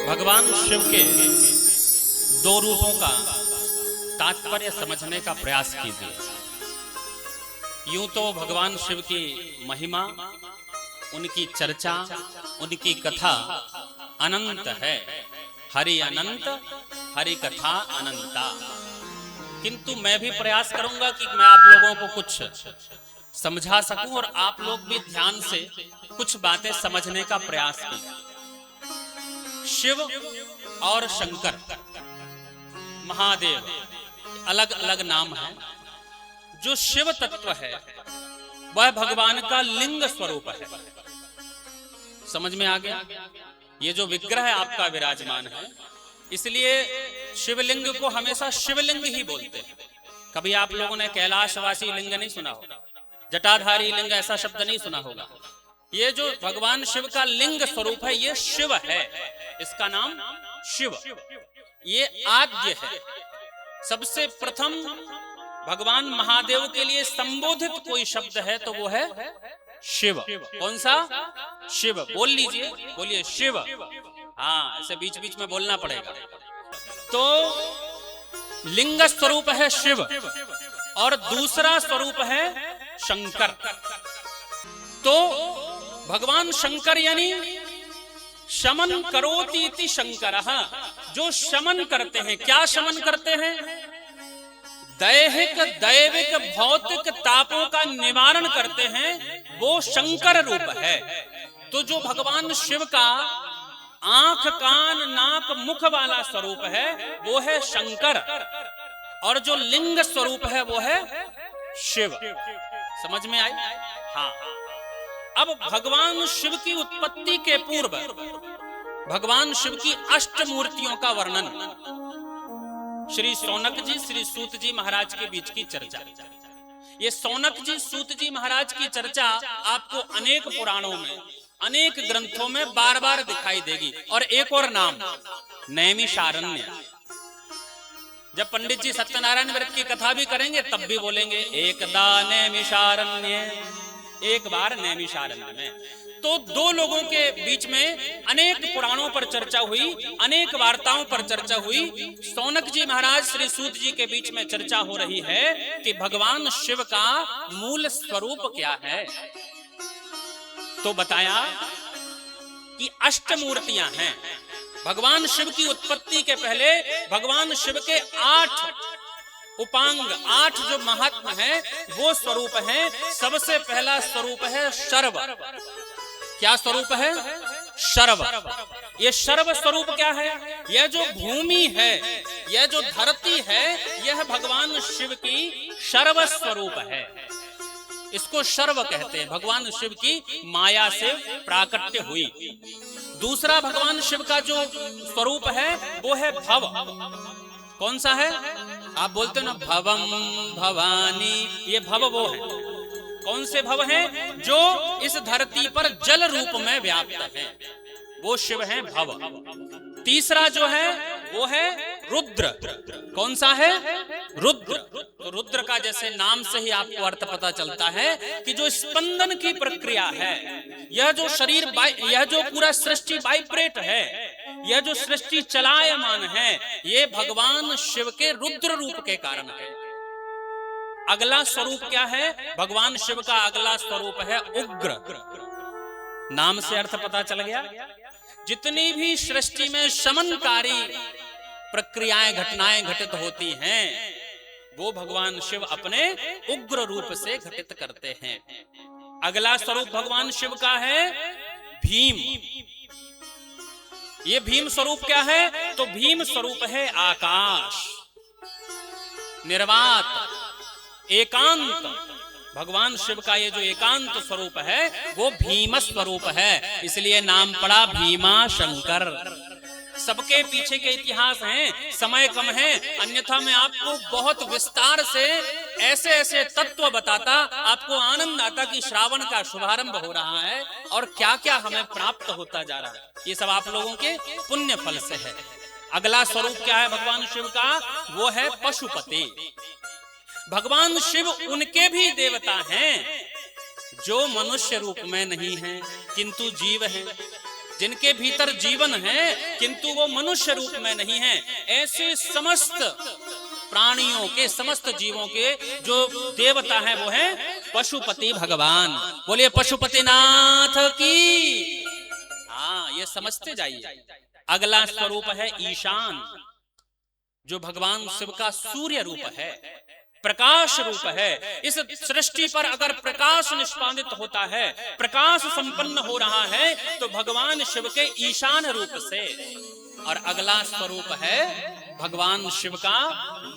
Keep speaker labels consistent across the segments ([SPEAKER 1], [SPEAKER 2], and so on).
[SPEAKER 1] भगवान शिव के दो रूपों का तात्पर्य समझने का प्रयास कीजिए। यूं तो भगवान शिव की महिमा, उनकी चर्चा, उनकी कथा अनंत है। हरि अनंत, हरि कथा अनंता। किंतु मैं भी प्रयास करूंगा कि मैं आप लोगों को कुछ समझा सकूं और आप लोग भी ध्यान से कुछ बातें समझने का प्रयास कीजिए। शिव और शंकर, महादेव, अलग अलग नाम है। जो शिव तत्व है वह भगवान का लिंग स्वरूप है। समझ में आ गया? ये जो विग्रह आपका विराजमान है, इसलिए शिवलिंग को हमेशा शिवलिंग ही बोलते हैं। कभी आप लोगों ने कैलाशवासी लिंग नहीं सुना होगा, जटाधारी लिंग ऐसा शब्द नहीं सुना होगा। ये जो भगवान शिव का लिंग स्वरूप है, ये शिव है। इसका नाम शिव, ये आद्य है। सबसे प्रथम भगवान महादेव के लिए संबोधित कोई शब्द है तो वो है शिव। कौन सा? शिव। बोल लीजिए, बोलिए शिव। हाँ, ऐसे बीच बीच में बोलना पड़ेगा। तो लिंग स्वरूप है शिव और दूसरा स्वरूप है शंकर। तो भगवान शंकर यानी शमन करोति इति शंकरः, जो शमन करते हैं। क्या शमन करते हैं? दैहिक दैविक भौतिक तापों का निवारण करते हैं, वो शंकर रूप है। तो जो भगवान शिव का आंख कान नाक मुख वाला स्वरूप है वो है शंकर, और जो लिंग स्वरूप है वो है शिव। समझ में आई? हाँ। अब भगवान शिव की उत्पत्ति के पूर्व भगवान शिव की अष्ट मूर्तियों का वर्णन श्री सौनक जी, श्री सूत जी महाराज के बीच की चर्चा। ये सौनक जी, सूत जी महाराज की चर्चा आपको अनेक पुराणों में, अनेक ग्रंथों में बार बार दिखाई देगी। और एक और नाम, नैमिषारण्य। जब पंडित जी सत्यनारायण व्रत की कथा भी करेंगे तब भी बोलेंगे एकदा नैमिषारण्य, एक बार नैमिषारण्य में। तो दो लोगों के बीच में अनेक पुराणों पर चर्चा हुई, अनेक वार्ताओं पर चर्चा हुई। सौनक जी महाराज श्री सूत जी के बीच में चर्चा हो रही है कि भगवान शिव का मूल स्वरूप क्या है। तो बताया कि अष्ट मूर्तियां हैं। भगवान शिव की उत्पत्ति के पहले भगवान शिव के 8 उपांग, 8 जो महात्मा है वो स्वरूप है। सबसे पहला स्वरूप है शर्व। क्या स्वरूप है? शर्व। ये शर्व स्वरूप क्या है? यह जो भूमि है, यह जो धरती है, यह भगवान शिव की शर्व स्वरूप है। इसको शर्व कहते हैं। भगवान शिव की माया से प्राकट्य हुई। दूसरा भगवान शिव का जो स्वरूप है वो है भव। कौन सा है? आप बोलते हो ना भवम भवानी, ये भव वो है। कौन से भव हैं? जो इस धरती पर जल रूप में व्याप्त है, वो शिव है भव। तीसरा जो है वो है रुद्र। कौन सा है? रुद्र। तो रुद्र का जैसे नाम से ही आपको अर्थ पता चलता है कि जो स्पंदन की प्रक्रिया है, यह जो शरीर, यह जो पूरा सृष्टि वाइब्रेट है, यह जो सृष्टि चलायमान है, ये भगवान शिव के रुद्र रूप के कारण है। अगला स्वरूप क्या है? भगवान शिव का अगला स्वरूप है उग्र। नाम से अर्थ पता चल गया। जितनी भी सृष्टि में शमनकारी प्रक्रियाएं, घटनाएं घटित होती हैं, वो भगवान शिव अपने उग्र रूप से घटित करते हैं। अगला स्वरूप भगवान शिव का है भीम। ये भीम स्वरूप क्या है? तो भीम स्वरूप है आकाश, निर्वात, एकांत। भगवान शिव का ये जो एकांत स्वरूप है वो भीम स्वरूप है, इसलिए नाम पड़ा भीमा शंकर। सबके पीछे के इतिहास हैं, समय कम है, अन्यथा मैं आपको बहुत विस्तार से ऐसे ऐसे तत्व बताता, आपको आनंद आता कि श्रावण का शुभारंभ हो रहा है और क्या क्या हमें प्राप्त होता जा रहा है। ये सब आप लोगों के पुण्य फल से है। अगला स्वरूप क्या है भगवान शिव का? वो है पशुपति। भगवान शिव उनके भी देवता हैं जो मनुष्य रूप में नहीं हैं किंतु जीव हैं। जिनके भीतर जीवन है किंतु वो मनुष्य रूप में नहीं है, ऐसे समस्त प्राणियों के, समस्त जीवों के जो देवता हैं वो है पशुपति भगवान। बोलिए पशुपतिनाथ की। हाँ, ये समझते जाइए। अगला स्वरूप है ईशान, जो भगवान शिव का सूर्य रूप है, प्रकाश रूप है। इस सृष्टि पर अगर प्रकाश निष्पादित होता है, प्रकाश संपन्न हो रहा है, तो भगवान शिव के ईशान रूप से। और अगला स्वरूप है भगवान शिव का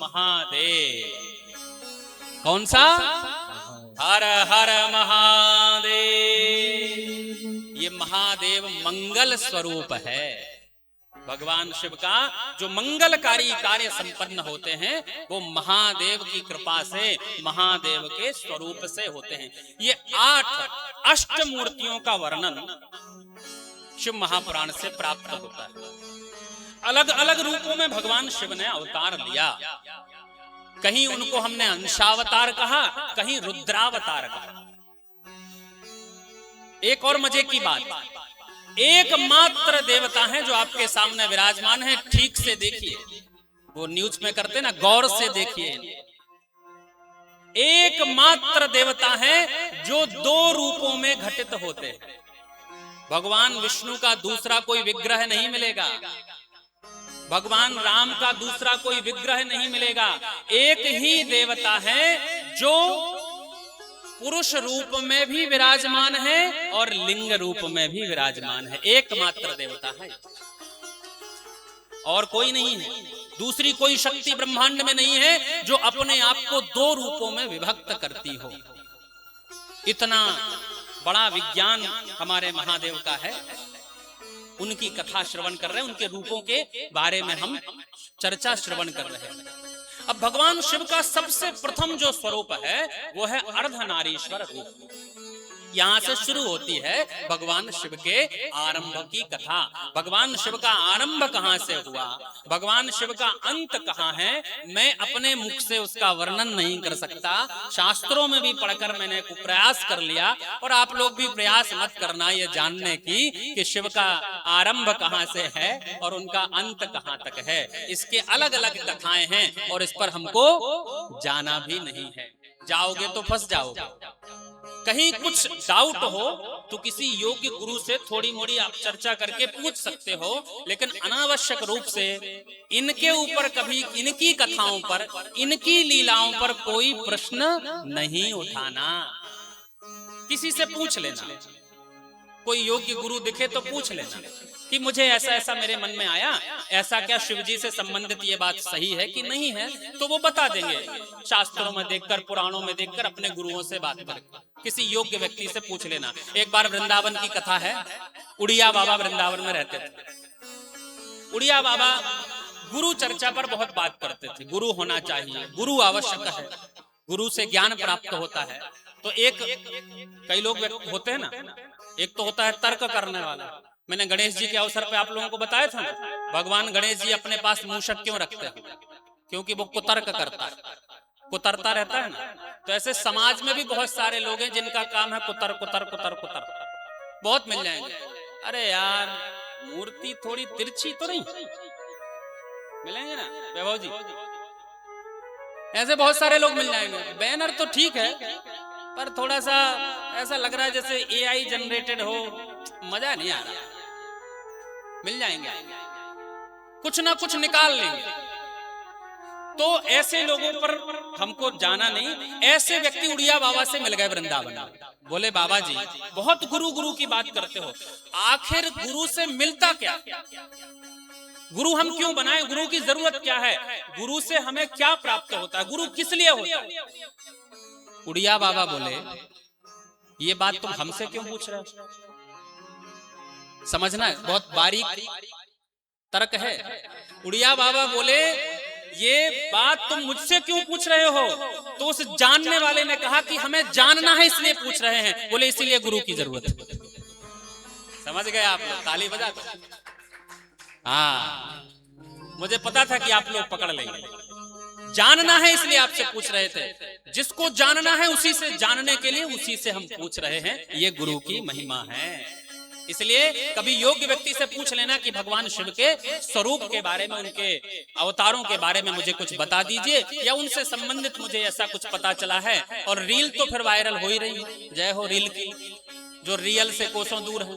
[SPEAKER 1] महादेव। कौन सा? हर हर महादेव। ये महादेव मंगल स्वरूप है। भगवान शिव का जो मंगलकारी कार्य संपन्न होते हैं वो महादेव की कृपा से, महादेव के स्वरूप से होते हैं। ये 8 अष्ट मूर्तियों का वर्णन शिव महापुराण से प्राप्त होता है। अलग अलग रूपों में भगवान शिव ने अवतार लिया। कहीं उनको हमने अंशावतार कहा, कहीं रुद्रावतार कहा। एक और मजे की बात, एकमात्र देवता है जो आपके सामने विराजमान है। ठीक से देखिए, वो न्यूज में करते ना, गौर से देखिए। एकमात्र देवता है जो 2 रूपों में घटित होते हैं। भगवान विष्णु का दूसरा कोई विग्रह नहीं मिलेगा, भगवान राम का दूसरा कोई विग्रह नहीं मिलेगा। एक ही देवता है जो पुरुष रूप में भी विराजमान है और लिंग रूप में भी विराजमान है। एकमात्र देवता है, और कोई नहीं है। दूसरी कोई शक्ति ब्रह्मांड में नहीं है जो अपने आप को 2 रूपों में विभक्त करती हो। इतना बड़ा विज्ञान हमारे महादेव का है। उनकी कथा श्रवण कर रहे हैं, उनके रूपों के बारे में हम चर्चा श्रवण कर रहे हैं। अब भगवान शिव का सबसे प्रथम जो स्वरूप है वो है अर्धनारीश्वर रूप। यहां से शुरू होती है भगवान शिव के आरंभ की कथा। भगवान शिव का आरंभ कहां से हुआ, भगवान शिव का अंत कहां है, मैं अपने मुख से उसका वर्णन नहीं कर सकता। शास्त्रों में भी पढ़कर मैंने प्रयास कर लिया, और आप लोग भी प्रयास मत करना ये जानने की कि शिव का आरंभ कहां से है और उनका अंत कहां तक है। इसके अलग अलग कथाएं हैं और इस पर हमको जाना भी नहीं है। जाओगे तो फंस जाओगे। कहीं कुछ डाउट हो तो किसी योग्य गुरु से थोड़ी मोड़ी आप चर्चा करके पूछ सकते हो, लेकिन अनावश्यक रूप से इनके ऊपर कभी, इनकी कथाओं पर, इनकी लीलाओं पर कोई प्रश्न नहीं उठाना। किसी से पूछ लेना, कोई योग्य गुरु दिखे तो पूछ लेना कि मुझे ऐसा ऐसा मेरे मन में आया, ऐसा क्या शिव जी से संबंधित ये बात सही है कि नहीं है, तो वो बता देंगे। शास्त्रों में देखकर, पुराणों में देखकर, अपने गुरुओं से बात करके किसी योग्य व्यक्ति से पूछ लेना। एक बार वृंदावन की कथा है। उड़िया बाबा वृंदावन में रहते थे। उड़िया बाबा गुरु चर्चा पर बहुत बात करते थे। गुरु होना चाहिए, गुरु आवश्यक है, गुरु से ज्ञान प्राप्त होता है। तो कई लोग होते हैं ना, एक तो होता है तर्क करने वाला। मैंने गणेश जी के अवसर पे आप लोगों को बताया था ना, भगवान गणेश जी अपने पास मूषक क्यों रखते हैं? क्योंकि वो कुतर्क करता है, कुतरता रहता है ना। तो ऐसे समाज में भी बहुत सारे लोग हैं जिनका काम है कुतर कुतर कुतर कुतर। बहुत मिल जाएंगे। अरे यार, मूर्ति थोड़ी तिरछी तो नहीं, मिलेंगे ना वैभव जी? ऐसे बहुत सारे लोग मिल जाएंगे। बैनर तो ठीक है, पर थोड़ा सा ऐसा लग रहा है जैसे AI जनरेटेड हो, मजा नहीं आ रहा। मिल जाएंगे, कुछ ना कुछ निकाल लेंगे। तो ऐसे लोगों पर हमको जाना नहीं। ऐसे व्यक्ति उड़िया बाबा से मिल गए वृंदावन में। बोले बाबा जी, बहुत गुरु गुरु की बात करते हो, आखिर गुरु से मिलता क्या? गुरु हम क्यों बनाए? गुरु की जरूरत क्या है? गुरु से हमें क्या प्राप्त होता है? गुरु किस लिए होता है? उड़िया बाबा बोले, ये बात तुम हमसे क्यों पूछ रहे हो? समझना, बहुत बारीक तर्क है। उड़िया बाबा बोले, ये बात तुम मुझसे क्यों पूछ रहे हो? तो उस जानने वाले ने कहा कि हमें जानना है इसलिए पूछ रहे हैं। बोले इसीलिए गुरु की जरूरत है। समझ गए आप लोग? ताली बजा दो। हाँ, मुझे पता था कि आप लोग पकड़ लेंगे। जानना है इसलिए आपसे पूछ रहे थे। जिसको जानना है उसी से जानने के लिए उसी से हम पूछ रहे हैं। ये गुरु की महिमा है। इसलिए कभी योग्य व्यक्ति से पूछ लेना कि भगवान शिव के स्वरूप के बारे में, उनके अवतारों के बारे में मुझे कुछ बता दीजिए, या उनसे संबंधित मुझे ऐसा कुछ पता चला है। और रील तो फिर वायरल हो ही रही है, जय हो रील की, जो रियल से कोसों दूर है।